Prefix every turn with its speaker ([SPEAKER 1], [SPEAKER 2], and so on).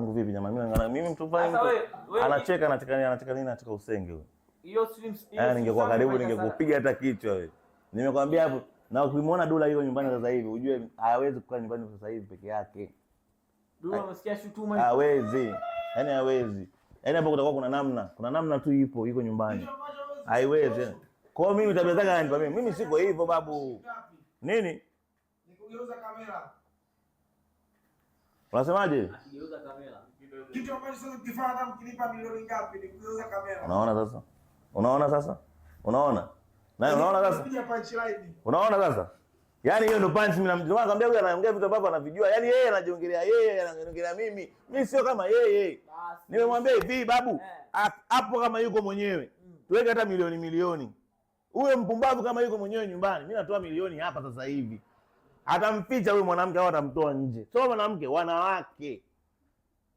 [SPEAKER 1] Vipi jamani? Mimi mtu fulani anacheka nini? Anacheka usenge wewe.
[SPEAKER 2] Hiyo streams hiyo.
[SPEAKER 1] Ningekuwa karibu ningekupiga hata kichwa wewe. Nimekwambia hapo na ukimwona Dula hiyo nyumbani sasa hivi ujue hawezi kukaa nyumbani sasa hivi peke yake.
[SPEAKER 2] Dula unasikia shutuma hiyo?
[SPEAKER 1] Hawezi. Yaani hawezi. Yaani hapo kutakuwa kuna namna tu yuko nyumbani. Haiwezi. Kwa hiyo mimi tabia zake ananipa mimi siko hivyo babu. Nini?
[SPEAKER 3] Nikugeuza kamera.
[SPEAKER 1] Unasemaje?
[SPEAKER 2] Akigeuza kamera.
[SPEAKER 3] Kitu ambacho sasa kifanya hata mkinipa milioni ngapi nikugeuza kamera.
[SPEAKER 1] Unaona sasa? Na unaona sasa?
[SPEAKER 3] Kuja punchline.
[SPEAKER 1] Unaona sasa? Yaani hiyo ndo punch mimi nakwambia huyu anaongea vitu ambavyo anavijua. Yaani yeye anajiongelea ananiongelea mimi. Mimi sio kama yeye. Nimemwambia hivi babu, hapo kama yuko mwenyewe. Tuweke hata milioni. Huyo mpumbavu kama yuko mwenyewe nyumbani, mimi natoa milioni hapa sasa hivi. Atamficha huyo mwanamke au atamtoa nje. Sio mwanamke, wanawake.